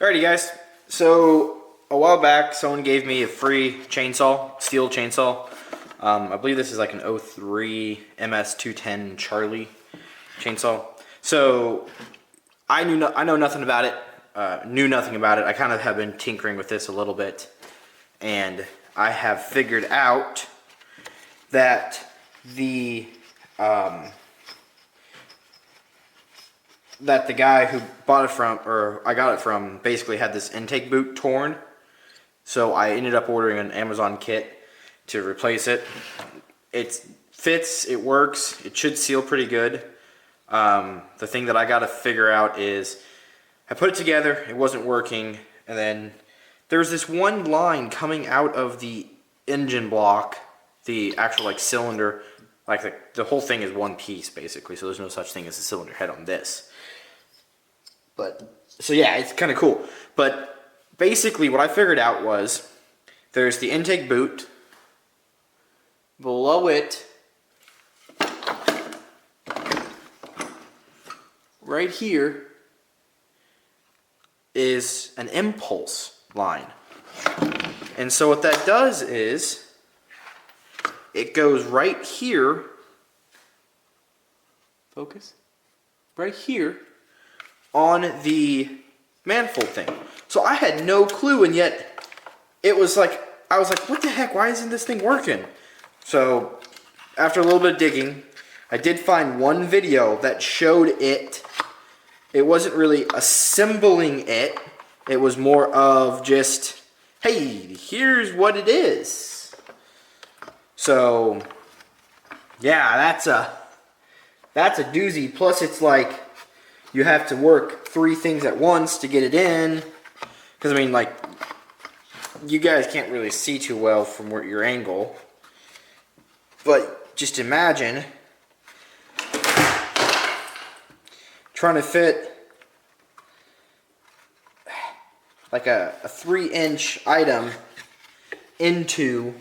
Alrighty guys, so a while back someone gave me a free chainsaw, Stihl chainsaw. I believe this is like an 03 MS210 Charlie chainsaw. So I know nothing about it, I kind of have been tinkering with this a little bit, and I have figured out that the guy who bought it from, or I got it from, basically had this intake boot torn. So I ended up ordering an Amazon kit to replace it. It fits, it works, it should seal pretty good. The thing that I got to figure out is, I put it together, it wasn't working, and then there's this one line coming out of the engine block, the actual like cylinder, like the whole thing is one piece basically, so there's no such thing as a cylinder head on this. But, so yeah, it's kind of cool. But basically what I figured out was, there's the intake boot, below it, right here, is an impulse line. And so what that does is, it goes right here, focus, right here, on the manifold thing. So I had no clue, and yet it was like, I was like, what the heck, why isn't this thing working? So after a little bit of digging, I did find one video that showed it. It wasn't really assembling it, it was more of just, hey, here's what it is. So yeah, that's a doozy. Plus it's like, you have to work 3 things at once to get it in. Because I mean, like, you guys can't really see too well from where your angle. But just imagine trying to fit like a 3-inch item into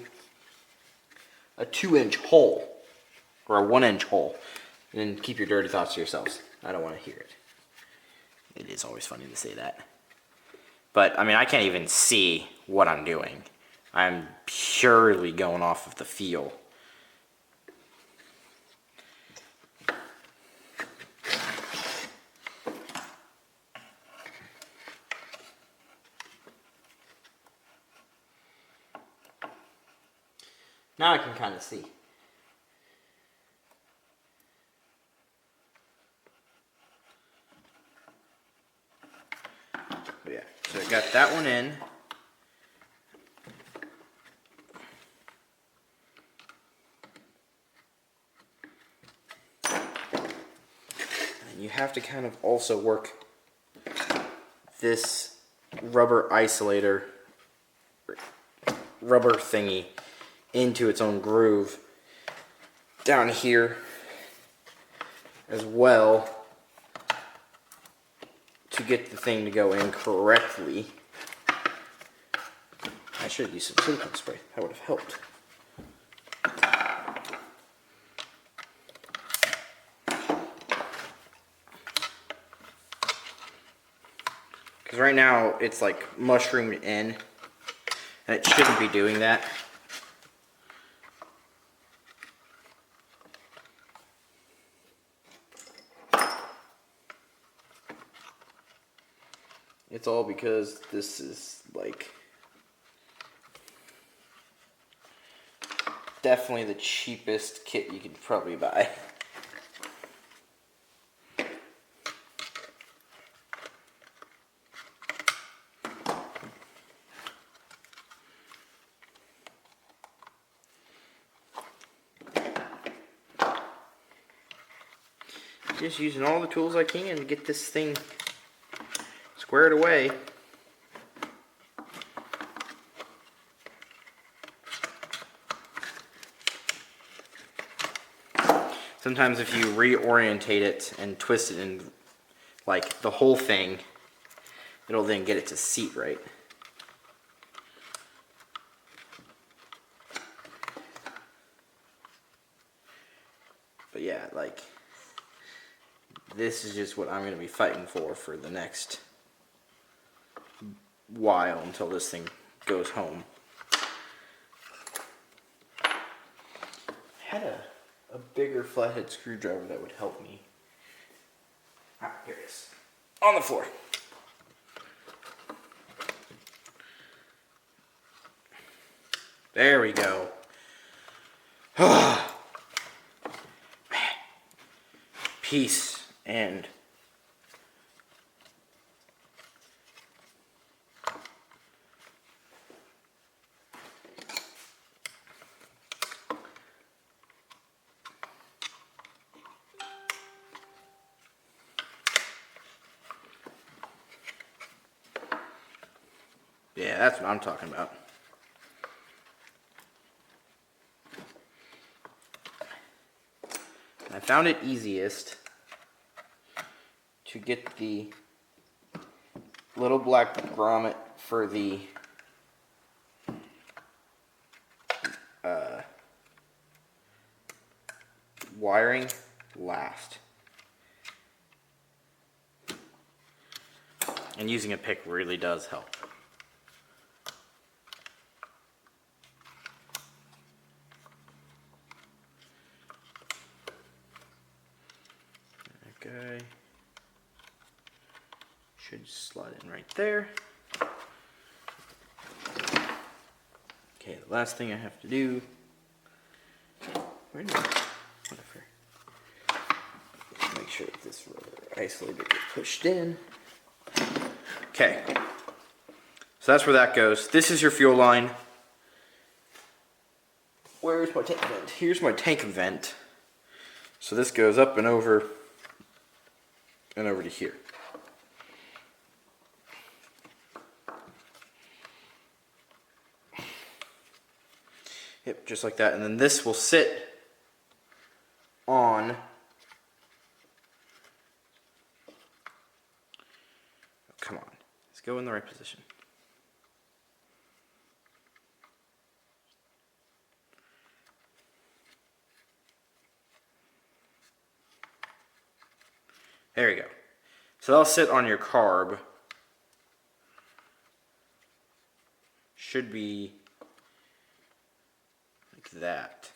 a 2-inch hole, or a 1-inch hole. And then keep your dirty thoughts to yourselves. I don't want to hear it. It is always funny to say that. But, I mean, I can't even see what I'm doing. I'm purely going off of the feel. Now I can kind of see. But yeah, so I got that one in. And you have to kind of also work this rubber isolator, rubber thingy, into its own groove down here as well, to get the thing to go in correctly. I should have used some silicone spray. That would have helped. Because right now it's like mushroomed in, and it shouldn't be doing that. It's all because this is like definitely the cheapest kit you could probably buy. Just using all the tools I can to get this thing squared away. Sometimes if you reorientate it and twist it in like the whole thing, it'll then get it to seat right. But yeah, like, this is just what I'm going to be fighting for the next while until this thing goes home. I had a bigger flathead screwdriver that would help me. Ah, here it is. On the floor. There we go. Man. Peace and yeah, that's what I'm talking about. I found it easiest to get the little black grommet for the wiring last. And using a pick really does help. Okay. Should slide in right there. Okay, the last thing I have to do. Where did I? Whatever. Make sure that this rubber isolator gets pushed in. Okay. So that's where that goes. This is your fuel line. Where's my tank vent? Here's my tank vent. So this goes up and over to here. Yep, just like that. And then this will sit on come on. Let's go in the right position. There you go. So that'll sit on your carb. Should be like that.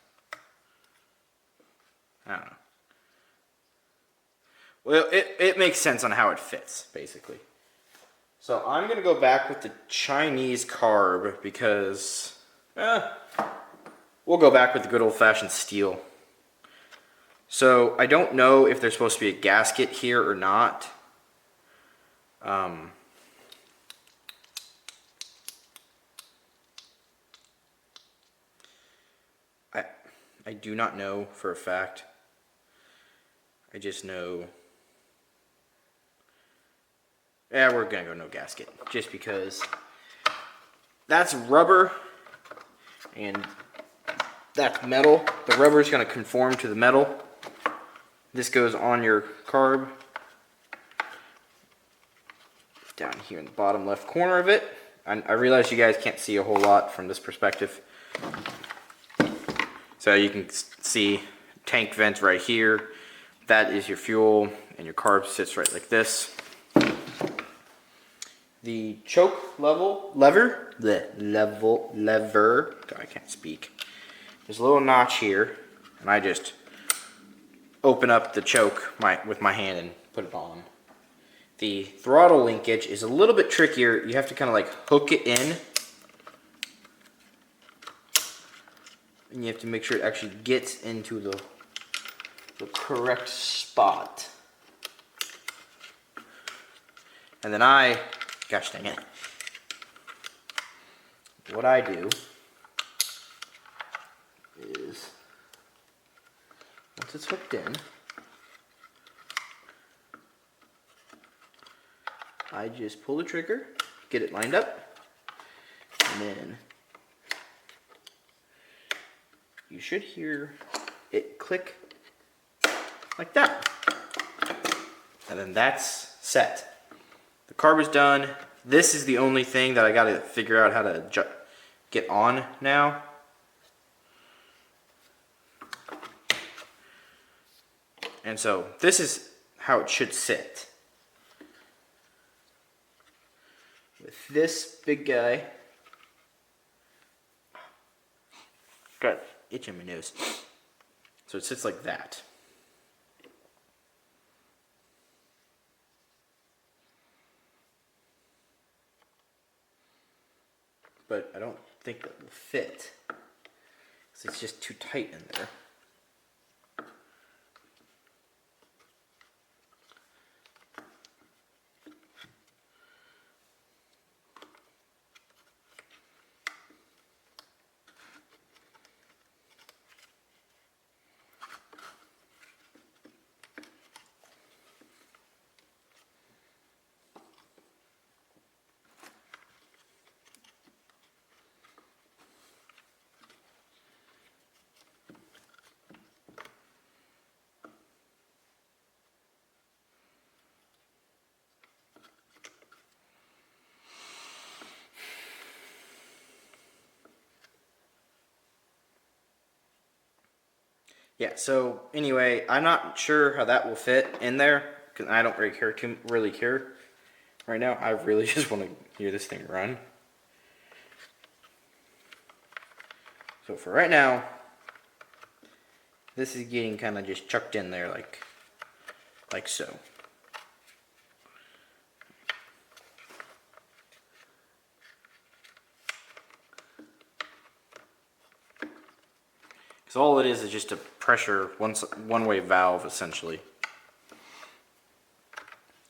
I don't know. Well, it makes sense on how it fits, basically. So I'm going to go back with the Chinese carb because we'll go back with the good old-fashioned Stihl. So I don't know if there's supposed to be a gasket here or not. I do not know for a fact. I just know. Yeah, we're gonna go no gasket just because that's rubber and that's metal. The rubber is gonna conform to the metal. This goes on your carb down here in the bottom left corner of it. I realize you guys can't see a whole lot from this perspective. So you can see tank vent right here. That is your fuel, and your carb sits right like this. The choke lever, God, I can't speak. There's a little notch here, and I just open up the choke with my hand and put it on. The throttle linkage is a little bit trickier. You have to kind of like hook it in. And you have to make sure it actually gets into the correct spot. And then gosh dang it. What I do is, once it's hooked in, I just pull the trigger, get it lined up, and then you should hear it click like that. And then that's set. The carb is done. This is the only thing that I got to figure out how to get on now. And so this is how it should sit. with this big guy. Got itch in my nose. So it sits like that. But I don't think that will fit, because it's just too tight in there. Yeah, so anyway, I'm not sure how that will fit in there, because I don't really care right now. I really just want to hear this thing run. So for right now, this is getting kind of just chucked in there like so. So all it is just a pressure one-way valve essentially.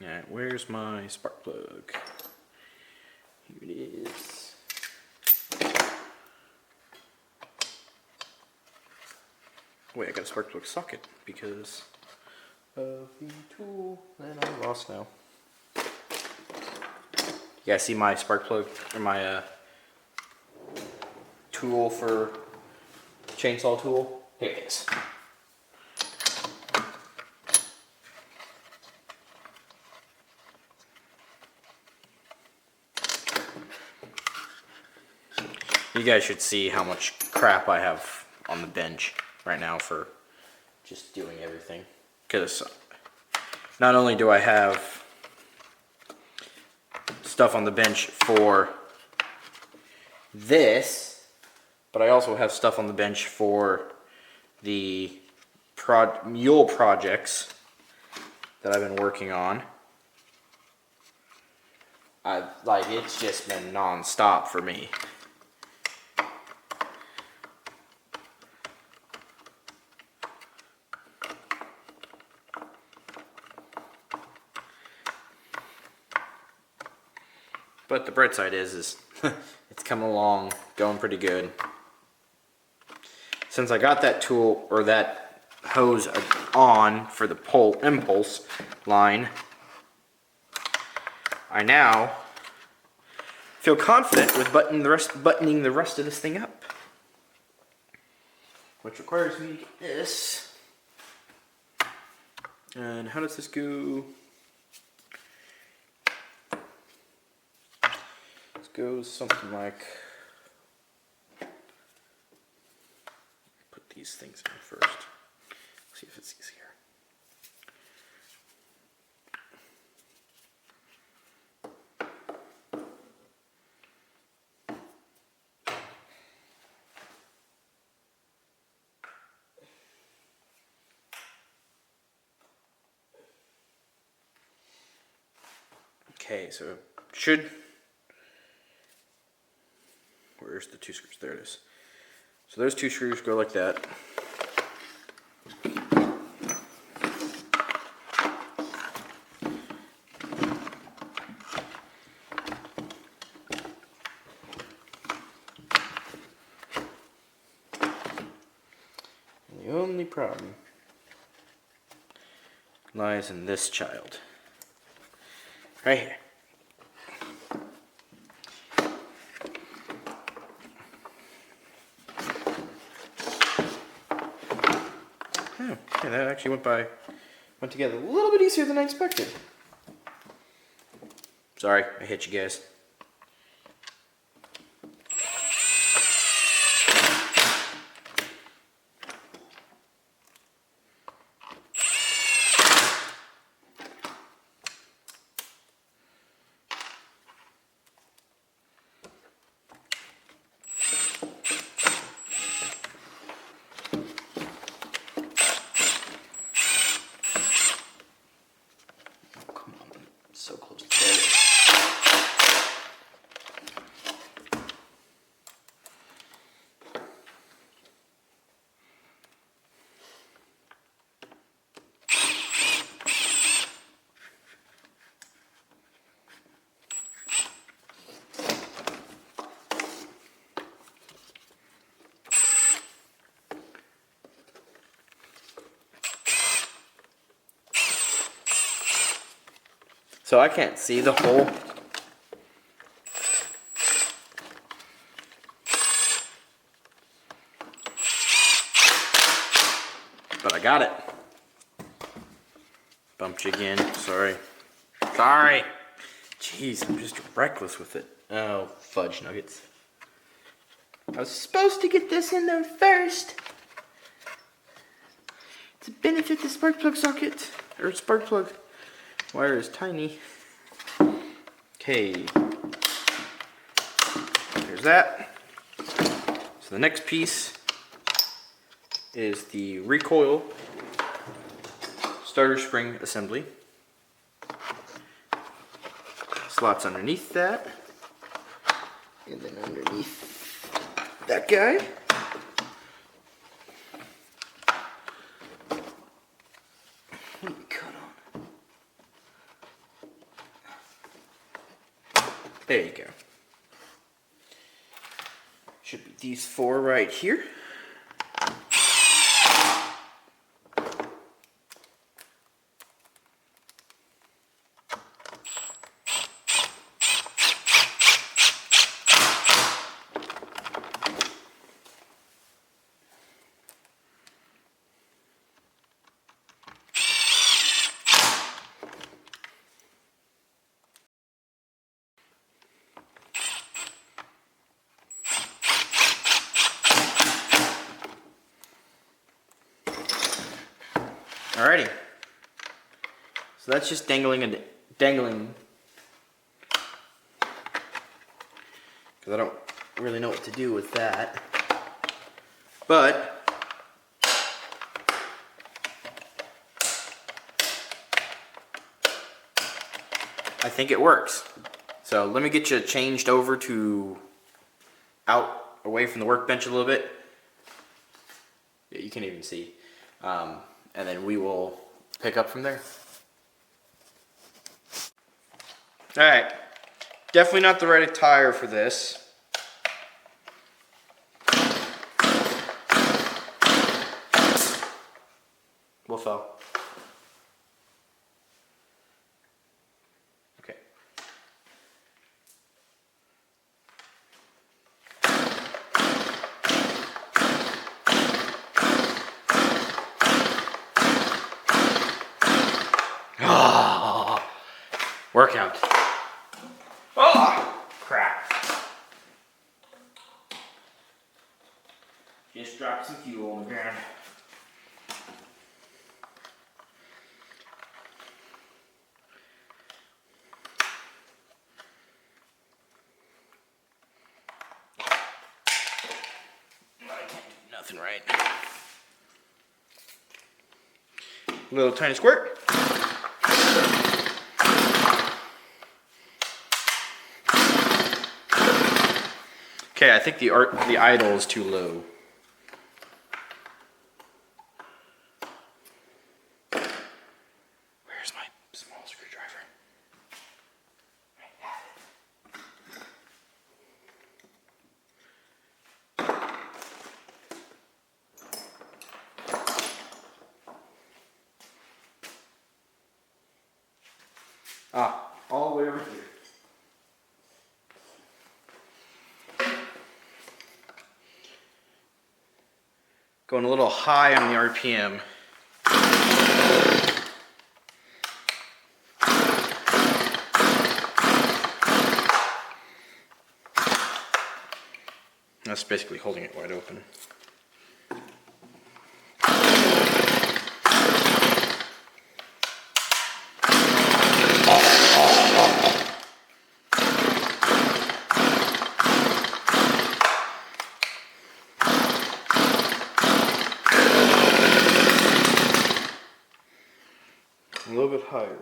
Alright, where's my spark plug? Here it is. Wait, I got a spark plug socket because of the tool that I lost now. You guys see my spark plug, or my tool for chainsaw tool? Here it is. You guys should see how much crap I have on the bench right now for just doing everything. Because not only do I have stuff on the bench for this, but I also have stuff on the bench for the mule projects that I've been working on. It's just been non-stop for me. But the bright side is it's coming along, going pretty good. Since I got that tool, or that hose on for the impulse line, I now feel confident with buttoning the rest of this thing up. Which requires me to get this. And how does this go? This goes something like, put these things in first. See if it's easier. Okay, so it should, where's the two screws? There it is. So those two screws go like that. And the only problem lies in this child. Right here. Oh, yeah, that actually went together a little bit easier than I expected. Sorry, I hit you guys. So I can't see the hole. But I got it. Bumped you again. Sorry. Sorry. Jeez, I'm just reckless with it. Oh, fudge nuggets. I was supposed to get this in there first to benefit the spark plug socket, or spark plug wire is tiny. Okay, there's that. So the next piece is the recoil starter spring assembly. Slots underneath that, and then underneath that guy. What do we cut on? There you go. Should be these four right here. Alrighty, so that's just dangling because I don't really know what to do with that, but I think it works. So let me get you changed over to out away from the workbench a little bit. Yeah, you can't even see. And then we will pick up from there. Alright, definitely not the right attire for this. What fell? Okay. Workout. Oh, crap. Just dropped some fuel on the ground. I can't do nothing right. Little tiny squirt. Okay, I think the idle is too low. Where's my small screwdriver? I have it. All the way over here. Going a little high on the RPM. That's basically holding it wide open. A little bit higher.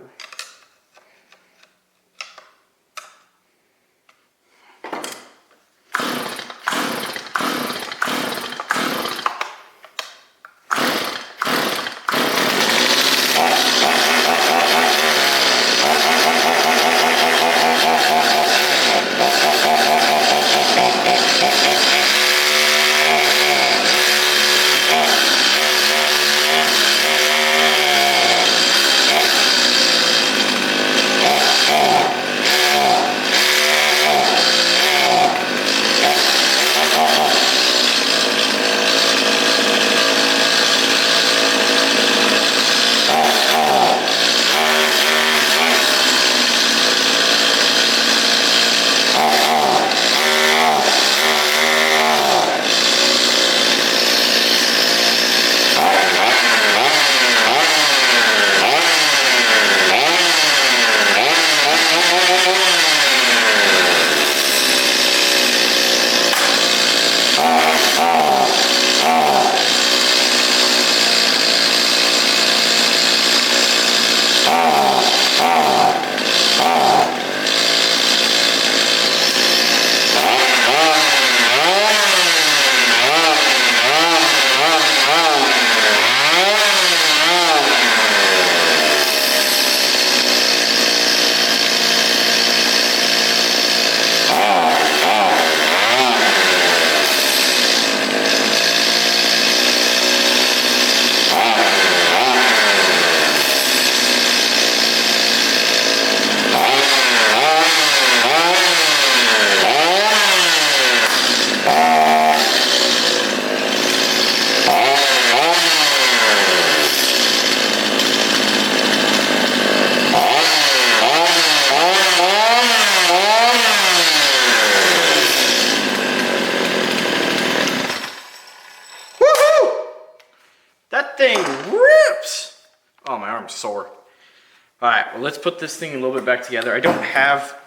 Alright, well let's put this thing a little bit back together. I don't have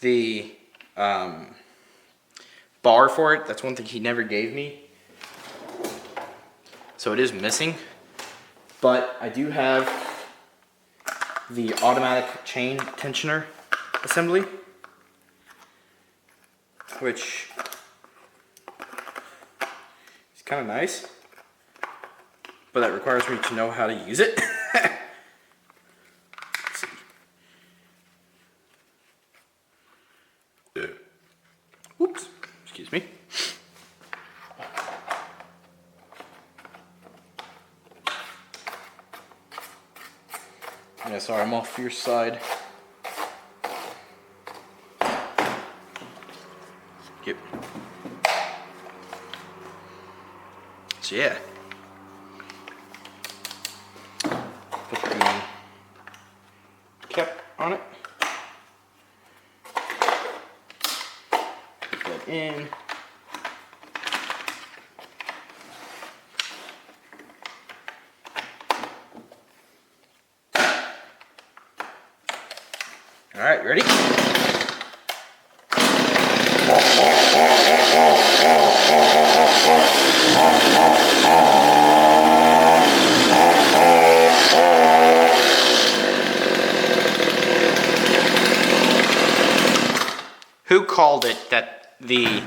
the bar for it. That's one thing he never gave me. So it is missing. But I do have the automatic chain tensioner assembly, which is kind of nice, but that requires me to know how to use it. Let's see. Oops, excuse me. Yeah, sorry, I'm off your side. Yep. So yeah. Put the cap on it. Put that in. All right, you ready? Who called it that the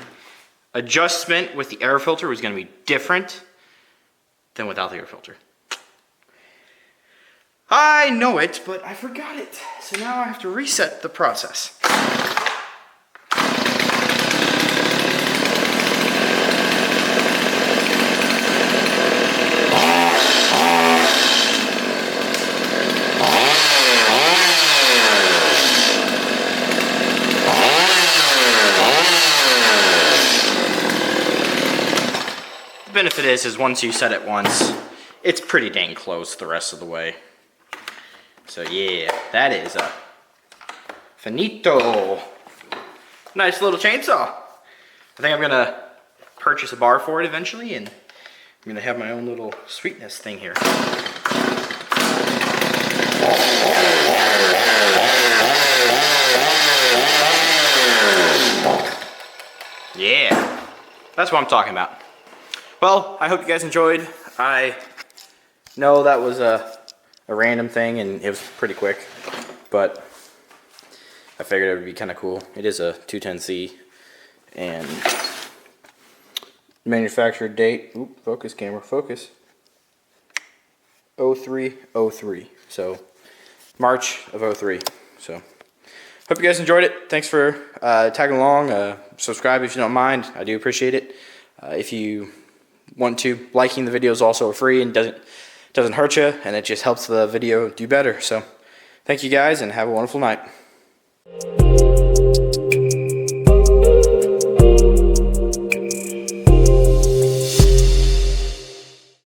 adjustment with the air filter was going to be different than without the air filter? I know it, but I forgot it. So now I have to reset the process. The benefit is once you set it once, it's pretty dang close the rest of the way. So yeah, that is a finito. Nice little chainsaw. I think I'm gonna purchase a bar for it eventually, and I'm gonna have my own little sweetness thing here. Yeah, that's what I'm talking about. Well, I hope you guys enjoyed. I know that was a random thing and it was pretty quick, but I figured it would be kind of cool. It is a 210C and manufactured date, focus camera, focus, 0303, so March of 03. So hope you guys enjoyed it. Thanks for tagging along. Subscribe if you don't mind. I do appreciate it. If you want to, liking the video is also free and doesn't hurt you, and it just helps the video do better. So thank you guys and have a wonderful night.